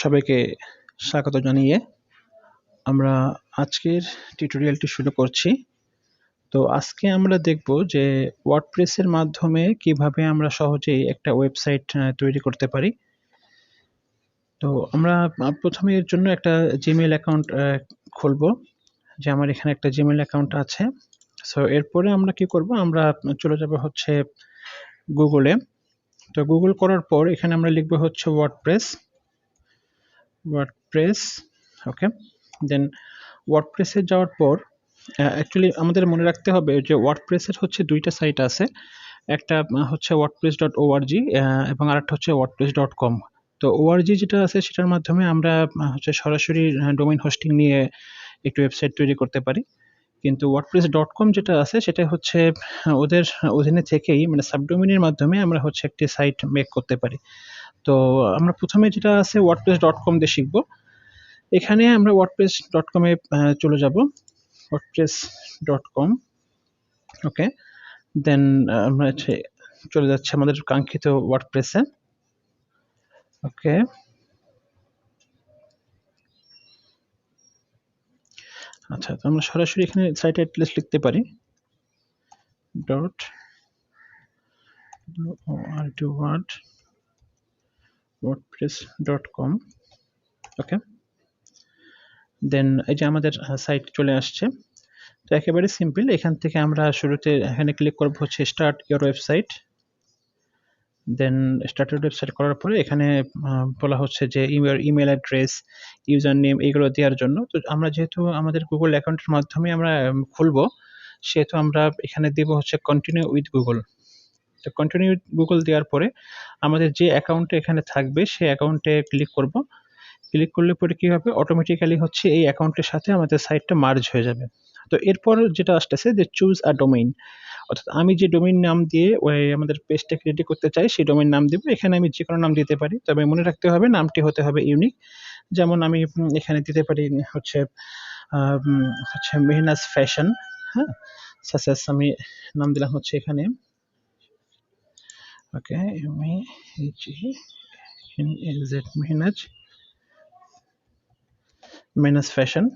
সবাইকে স্বাগত জানিয়ে আমরা আজকের টিউটোরিয়ালটি শুরু করছি। তো আজকে আমরা দেখব যে ওয়ার্ডপ্রেসের মাধ্যমে কিভাবে আমরা সহজেই একটা ওয়েবসাইট তৈরি করতে পারি। তো আমরা প্রথমে এর জন্য একটা জিমেইল অ্যাকাউন্ট খুলব, যে আমার এখানে একটা জিমেইল অ্যাকাউন্ট আছে। সো এরপরে আমরা কি করব, আমরা চলে যাব হচ্ছে গুগলে। তো গুগল করার পর এখানে আমরা লিখব হচ্ছে ওয়ার্ডপ্রেস, ওকে। দেন ওয়ার্ডপ্রেসে যাওয়ার পর অ্যাকচুয়ালি আমাদের মনে রাখতে হবে যে ওয়ার্ডপ্রেসের হচ্ছে দুইটা সাইট আছে, একটা হচ্ছে wordpress.org এবং আরেকটা হচ্ছে wordpress.com। তো org যেটা আছে সেটার মাধ্যমে আমরা হচ্ছে সরাসরি ডোমেইন হোস্টিং নিয়ে একটি ওয়েবসাইট তৈরি করতে পারি, কিন্তু wordpress.com যেটা আছে সেটা হচ্ছে ওদের অধীনে থেকেই, মানে সাবডোমেইনের মাধ্যমে আমরা হচ্ছে একটি সাইট মেক করতে পারি। তো আমরা প্রথমে যেটা আছে wordpress.com দিয়ে শিখব। এখানে আমরা wordpress.com এ চলে যাব, wordpress.com, ওকে। দেন আমরা চলে যাচ্ছি আমাদের কাঙ্ক্ষিত ওয়ার্ডপ্রেসে, ওকে। আচ্ছা, তো আমরা সরাসরি এখানে সাইট অ্যাড্রেস লিখতে পারি .wordpress.com, ওকে। দেন এই যে আমাদের সাইট চলে আসছে। তো একেবারে সিম্পল, এখান থেকে আমরা শুরুতে এখানে ক্লিক করব হচ্ছে start your website. Then started website করার পরে এখানে বলা হচ্ছে যে ইমেল অ্যাড্রেস, ইউজার নেম, এগুলো দেওয়ার জন্য। তো আমরা যেহেতু আমাদের গুগল অ্যাকাউন্টের মাধ্যমে আমরা খুলবো, সেহেতু আমরা এখানে দেব হচ্ছে কন্টিনিউ উইথ গুগল। তো কন্টিনিউ উইথ গুগল দেওয়ার পরে আমাদের যে অ্যাকাউন্টে এখানে থাকবে সেই অ্যাকাউন্টে ক্লিক করব। ক্লিক করলে পরে কী হবে, অটোমেটিক্যালি হচ্ছে এই অ্যাকাউন্টের সাথে আমাদের সাইটটা মার্জ হয়ে যাবে। তো এরপর যেটা আসতেছে যে চুজ আ ডোমেইন, অর্থাৎ আমি যে ডোমেইন নাম দিয়ে ওই আমাদের পেজটাকে রেডি করতে চাই সেই ডোমেইন নাম দেব। এখানে আমি যে কোনো নাম দিতে পারি, তবে মনে রাখতে হবে নামটি হতে হবে ইউনিক। যেমন আমি এখানে দিতে পারি হচ্ছে মেহনাজ ফ্যাশন, হ্যাঁ। সাসেস আমি নাম দিলাম হচ্ছে এখানে, ওকে, মেহনাজ ফ্যাশন।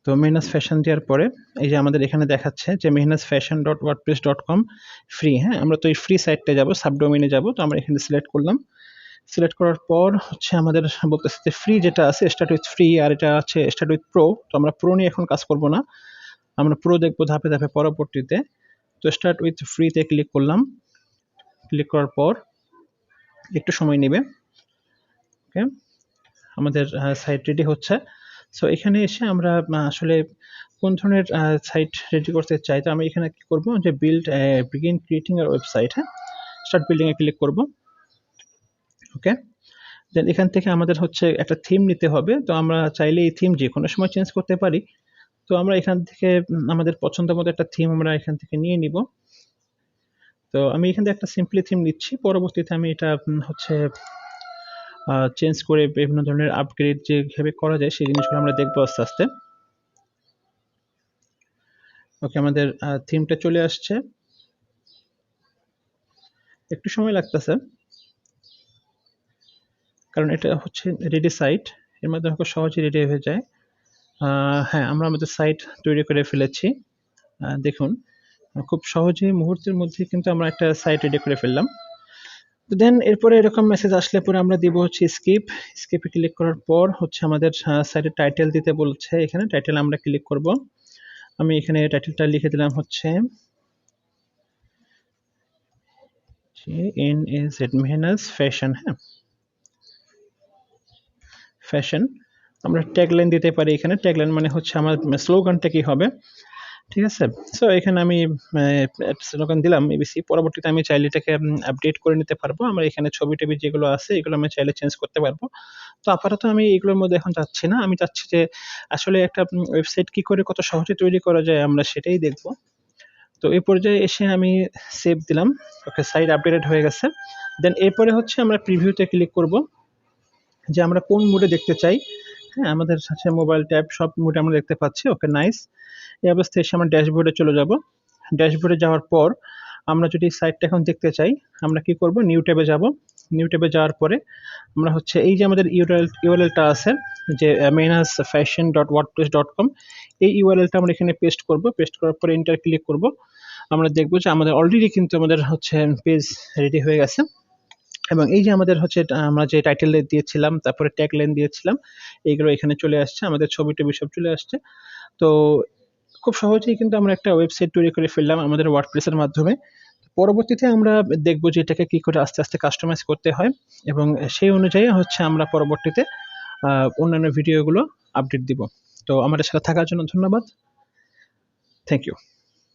তো মেহনাজ ফ্যাশন দেওয়ার পরে এই যে আমাদের এখানে দেখাচ্ছে যে mehnazfashion.wordpress.com ফ্রি, হ্যাঁ। আমরা তো এই ফ্রি সাইটটা যাব, সাবডোমেইনে যাব। তো আমরা এখানে সিলেক্ট করলাম। সিলেক্ট করার পর হচ্ছে আমাদের বলতেছে যে ফ্রি যেটা আছে স্টার্ট উইথ ফ্রি, আর এটা আছে স্টার্ট উইথ প্রো। তো আমরা প্রো নিয়ে এখন কাজ করব না, আমরা প্রো দেখব ধাপে ধাপে পরবর্তীতে। তো স্টার্ট উইথ ফ্রিতে ক্লিক করলাম। ক্লিক করার পর একটু সময় নেবে, ওকে। আমাদের সাইট রেডি হচ্ছে। সো এখানে এসে আমরা আসলে কোন ধরনের সাইট রেডি করতে চাই, তো আমি এখানে কি করব যে বিগিন ক্রিয়েটিং আওয়ার ওয়েবসাইট, হ্যাঁ। স্টার্ট বিল্ডিং এ ক্লিক করব, ওকে। দেন এখান থেকে আমাদের হচ্ছে একটা থিম নিতে হবে। তো আমরা চাইলে এই থিম যে কোনো সময় চেঞ্জ করতে পারি। তো আমরা এখান থেকে আমাদের পছন্দ মতো একটা থিম আমরা এখান থেকে নিয়ে নিব। তো আমি এখান থেকে একটা সিম্পলি থিম নিচ্ছি, পরবর্তীতে আমি এটা হচ্ছে চেঞ্জ করে বিভিন্ন ধরনের আপগ্রেড যেভাবে করা যায় সেই জিনিসগুলো আমরা দেখবো আস্তে আস্তে, ওকে। আমাদের থিমটা চলে আসছে, একটু সময় লাগতেছে কারণ এটা হচ্ছে রেডি সাইট, এর মাধ্যমে খুব সহজে রেডি হয়ে যায়। হ্যাঁ, আমরা আমাদের সাইট তৈরি করে ফেলেছি। দেখুন, খুব সহজে মুহূর্তের মধ্যে কিন্তু আমরা একটা সাইট রেডি করে ফেললাম। তো দেন এরপরে এরকম মেসেজ আসলে পরে আমরা দিব হচ্ছে স্কিপে ক্লিক করার পর হচ্ছে আমাদের সাইটের টাইটেল দিতে বলছে। এখানে টাইটেল আমরা ক্লিক করব। আমি এখানে টাইটেলটা লিখে দিলাম হচ্ছে মেহনাজ ফ্যাশন, হ্যাঁ, ফ্যাশন। আমরা ট্যাগলাইন দিতে পারি এখানে। ট্যাগলাইন মানে হচ্ছে আমার স্লোগানটা কি হবে, ঠিক আছে। সো এখানে আমি স্লোগান দিলাম এবিসি। পরবর্তীতে আমি চাইলে এটাকে আপডেট করে নিতে পারবো। আমার এখানে ছবি-টবি যেগুলো আছে এগুলো আমি চাইলে চেঞ্জ করতে পারবো। তো আপাতত আমি এগুলোর মধ্যে এখন যাচ্ছি না। আমি চাচ্ছি যে আসলে একটা ওয়েবসাইট কি করে কত সহজে তৈরি করা যায় আমরা সেটাই দেখব। তো এই পর্যায়ে এসে আমি সেভ দিলাম, ওকে। সাইট আপডেটেড হয়ে গেছে। দেন এরপরে হচ্ছে আমরা প্রিভিউতে ক্লিক করব, যে আমরা কোন মোডে দেখতে চাই, হ্যাঁ। আমাদের হচ্ছে মোবাইল ট্যাব সব মোডে আমরা দেখতে পাচ্ছি, ওকে, নাইস। এই অবস্থায় এসে আমরা ড্যাশবোর্ডে চলে যাব। ড্যাশবোর্ডে যাওয়ার পর আমরা যদি সাইটটা এখন দেখতে চাই, আমরা কি করব, নিউ ট্যাবে যাব। নিউ ট্যাবে যাওয়ার পরে আমরা হচ্ছে এই যে আমাদের ইউআরএলটা আছে, যে mehnasfashion.wordpress.com, এই ইউআরএলটা আমরা এখানে পেস্ট করব। পেস্ট করার পরে এন্টার ক্লিক করব। আমরা দেখব যে আমাদের অলরেডি কিন্তু আমাদের হচ্ছে পেজ রেডি হয়ে গেছে। এবং এই যে আমাদের হচ্ছে আমরা যে টাইটেল দিয়েছিলাম, তারপরে ট্যাগ লাইন দিয়েছিলাম, এইগুলো এখানে চলে আসছে, আমাদের ছবি টবি সব চলে আসছে। তো খুব সহজেই কিন্তু আমরা একটা ওয়েবসাইট তৈরি করে ফেললাম আমাদের ওয়ার্ডপ্রেসের মাধ্যমে। পরবর্তীতে আমরা দেখব যে এটাকে কি করে আস্তে আস্তে কাস্টমাইজ করতে হয়, এবং সেই অনুযায়ী হচ্ছে আমরা পরবর্তীতে অন্যান্য ভিডিওগুলো আপডেট দিব। তো আমাদের সাথে থাকার জন্য ধন্যবাদ। Thank you.